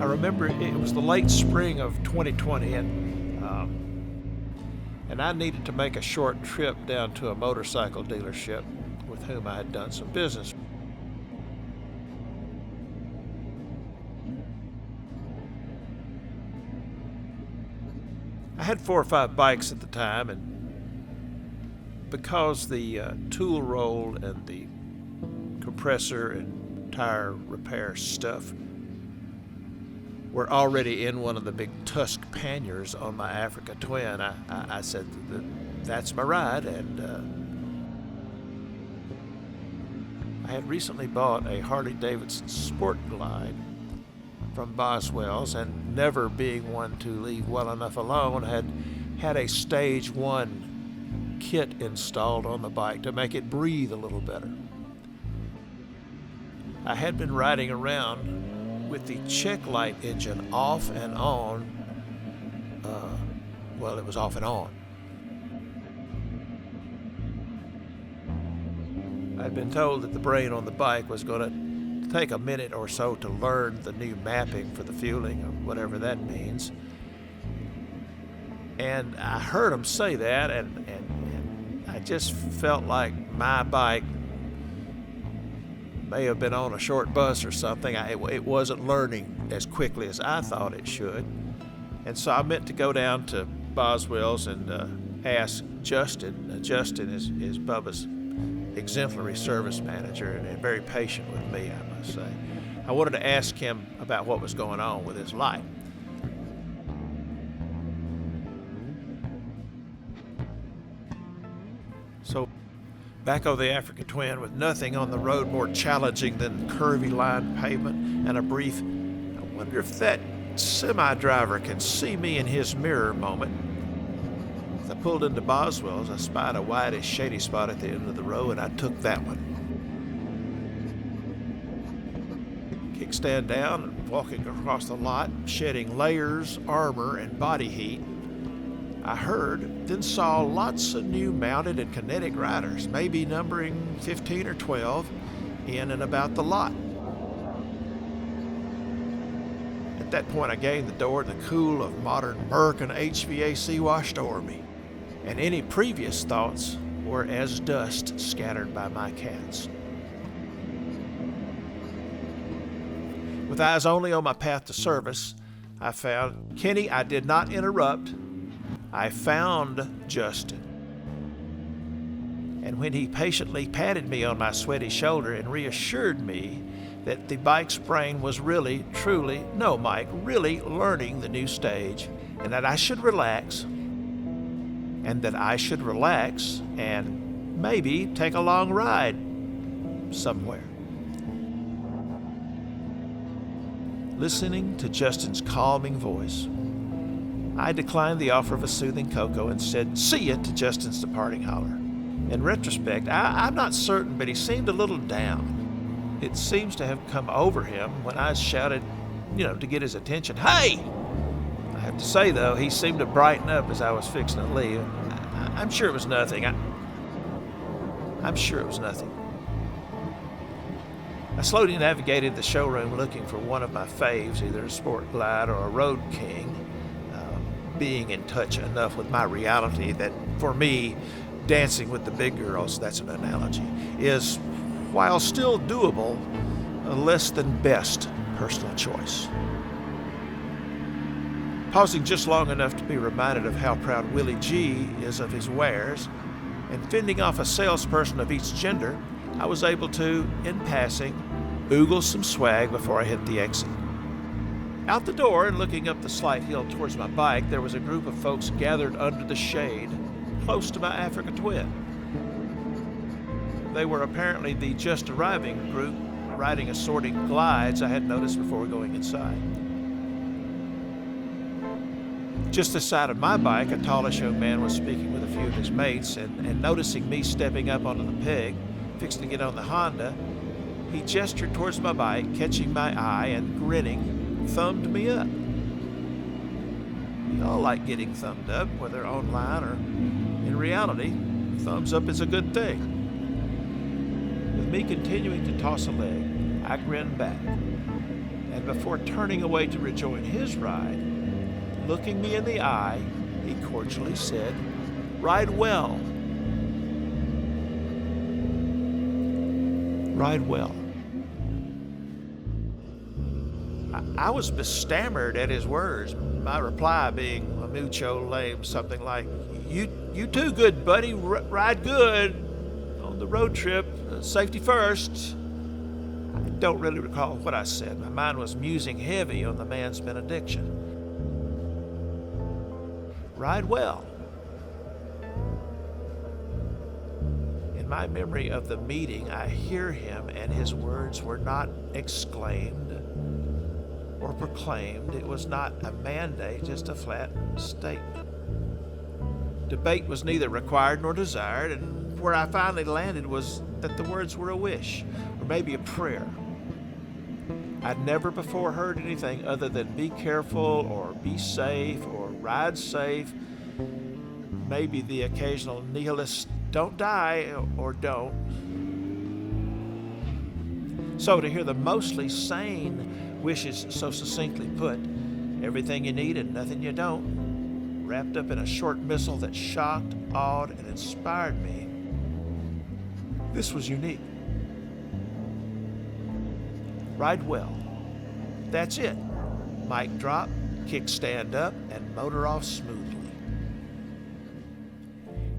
I remember it was the late spring of 2020, and I needed to make a short trip down to a motorcycle dealership with whom I had done some business. I had 4 or 5 bikes at the time, and because the tool roll and the compressor and tire repair stuff were already in one of the big tusk panniers on my Africa Twin, I said, that's my ride. And I had recently bought a Harley-Davidson Sport Glide from Boswell's, and never being one to leave well enough alone, had a stage 1 kit installed on the bike to make it breathe a little better. I had been riding around with the check light engine off and on. Well, it was off and on. I'd been told that the brain on the bike was going to take a minute or so to learn the new mapping for the fueling, or whatever that means. And I heard them say that, and I just felt like my bike may have been on a short bus or something. It wasn't learning as quickly as I thought it should. And so I meant to go down to Boswell's and ask Justin. Justin is Bubba's exemplary service manager and very patient with me, I must say. I wanted to ask him about what was going on with his light. So back over the Africa Twin with nothing on the road more challenging than curvy lined pavement and a brief, I wonder if that semi-driver can see me in his mirror moment. As I pulled into Boswell's, I spied a whitish shady spot at the end of the row, and I took that one. Kickstand down and walking across the lot, shedding layers, armor, and body heat, I heard, then saw lots of new mounted and kinetic riders, maybe numbering 15 or 12, in and about the lot. At that point, I gained the door, and the cool of modern Merc and HVAC washed over me, and any previous thoughts were as dust scattered by my cats. With eyes only on my path to service, I found Kenny. I did not interrupt. I found Justin. And when he patiently patted me on my sweaty shoulder and reassured me that the bike's brain was really, truly, no, Mike, really learning the new stage, and that I should relax, and maybe take a long ride somewhere. Listening to Justin's calming voice, I declined the offer of a soothing cocoa and said, "See ya," to Justin's departing holler. In retrospect, I'm not certain, but he seemed a little down. It seems to have come over him when I shouted, to get his attention, "Hey!" I have to say, though, he seemed to brighten up as I was fixing to leave. I'm sure it was nothing. I'm sure it was nothing. I slowly navigated the showroom looking for one of my faves, either a Sport Glide or a Road King, being in touch enough with my reality that, for me, dancing with the big girls, that's an analogy, is, while still doable, a less than best personal choice. Pausing just long enough to be reminded of how proud Willie G is of his wares, and fending off a salesperson of each gender, I was able to, in passing, oogle some swag before I hit the exit. Out the door and looking up the slight hill towards my bike, there was a group of folks gathered under the shade, close to my Africa Twin. They were apparently the just arriving group riding assorted glides I had noticed before going inside. Just this side of my bike, a tallish young man was speaking with a few of his mates, and noticing me stepping up onto the peg, fixing to get on the Honda, he gestured towards my bike, catching my eye, and grinning, thumbed me up. We all like getting thumbed up, whether online or in reality. Thumbs up is a good thing. With me continuing to toss a leg, I grinned back, and before turning away to rejoin his ride, looking me in the eye, he cordially said, "Ride well." Ride well. I was bestammered at his words, my reply being a mucho lame, something like, You too, good buddy, ride good on the road trip, safety first. I don't really recall what I said. My mind was musing heavy on the man's benediction. Ride well. In my memory of the meeting, I hear him, and his words were not exclaimed or proclaimed. It was not a mandate, just a flat statement. Debate was neither required nor desired, and where I finally landed was that the words were a wish, or maybe a prayer. I'd never before heard anything other than be careful, or be safe, or ride safe. Maybe the occasional nihilist, don't die, or don't. So to hear the mostly sane wishes so succinctly put, everything you need and nothing you don't, wrapped up in a short missile that shocked, awed, and inspired me, this was unique. Ride well. That's it. Mic drop, kickstand up, and motor off smoothly.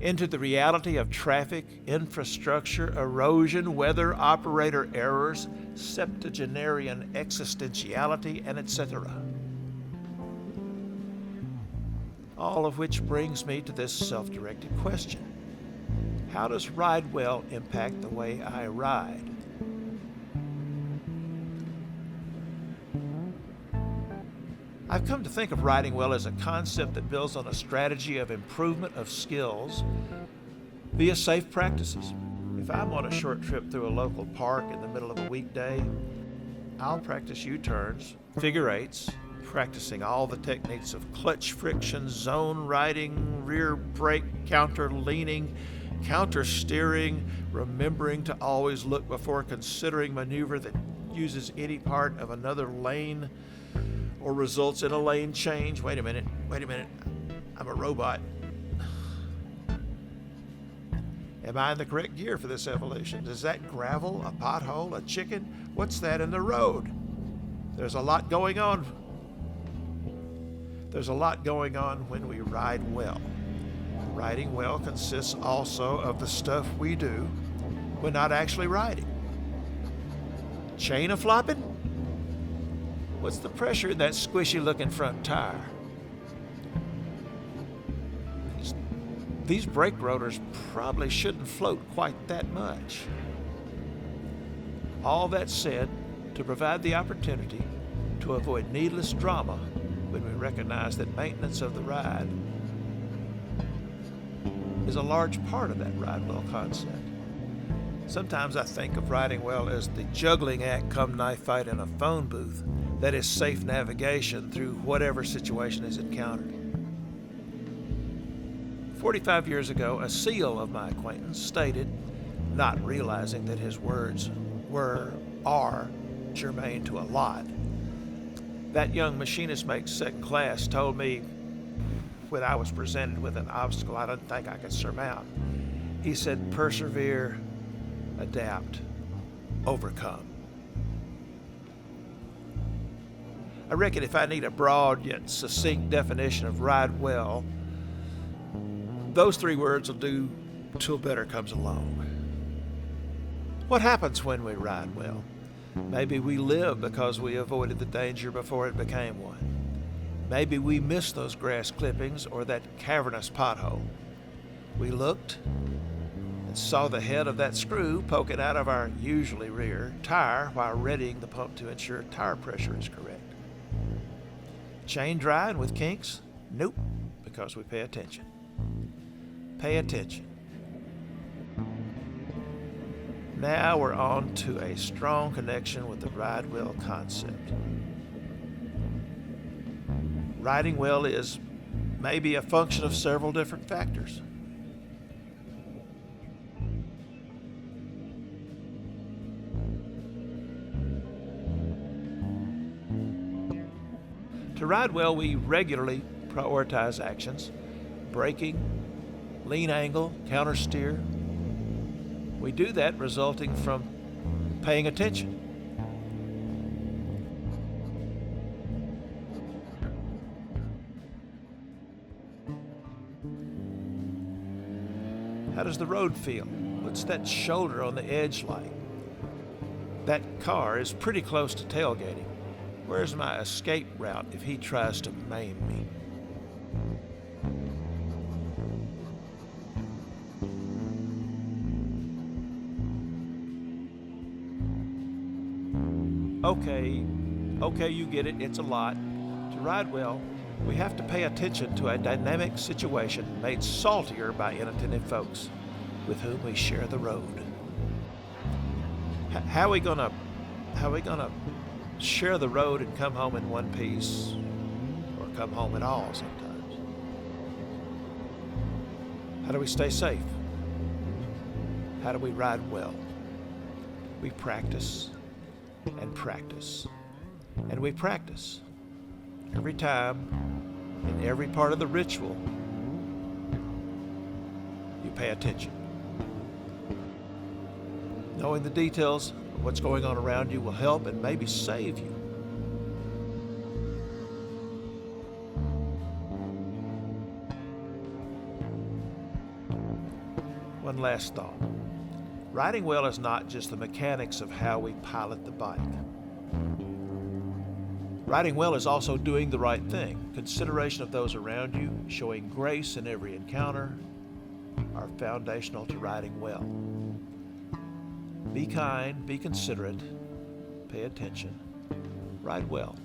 Into the reality of traffic, infrastructure, erosion, weather, operator errors, septuagenarian existentiality, and etc. All of which brings me to this self-directed question. How does ride well impact the way I ride? I've come to think of riding well as a concept that builds on a strategy of improvement of skills via safe practices. If I'm on a short trip through a local park in the middle of a weekday, I'll practice U-turns, figure eights, practicing all the techniques of clutch friction, zone riding, rear brake, counter leaning, counter steering, remembering to always look before considering maneuver that uses any part of another lane or results in a lane change. Wait a minute, I'm a robot. Am I in the correct gear for this evolution? Is that gravel, a pothole, a chicken? What's that in the road? There's a lot going on. There's a lot going on when we ride well. Riding well consists also of the stuff we do when not actually riding. Chain a flopping? What's the pressure in that squishy looking front tire? These brake rotors probably shouldn't float quite that much. All that said, to provide the opportunity to avoid needless drama when we recognize that maintenance of the ride is a large part of that ride well concept. Sometimes I think of riding well as the juggling act come knife fight in a phone booth that is safe navigation through whatever situation is encountered. 45 years ago, a SEAL of my acquaintance stated, not realizing that his words are germane to a lot. That young machinist mate second class told me when I was presented with an obstacle I didn't think I could surmount. He said, persevere, adapt, overcome. I reckon if I need a broad yet succinct definition of ride well, those three words will do till better comes along. What happens when we ride well? Maybe we live because we avoided the danger before it became one. Maybe we missed those grass clippings or that cavernous pothole. We looked and saw the head of that screw poking out of our usually rear tire while readying the pump to ensure tire pressure is correct. Chain dry and with kinks? Nope, because we pay attention. Pay attention. Now we're on to a strong connection with the ride well concept. Riding well is maybe a function of several different factors. To ride well, we regularly prioritize actions: braking, lean angle, counter steer. We do that resulting from paying attention. How does the road feel? What's that shoulder on the edge like? That car is pretty close to tailgating. Where's my escape route if he tries to maim me? Okay, you get it. It's a lot. To ride well, we have to pay attention to a dynamic situation made saltier by inattentive folks with whom we share the road. How are we gonna share the road and come home in one piece, or come home at all sometimes? How do we stay safe? How do we ride well? We practice and practice, and we practice. Every time, in every part of the ritual, you pay attention. Knowing the details of what's going on around you will help and maybe save you. One last thought. Riding well is not just the mechanics of how we pilot the bike. Riding well is also doing the right thing. Consideration of those around you, showing grace in every encounter, are foundational to riding well. Be kind, be considerate, pay attention, ride well.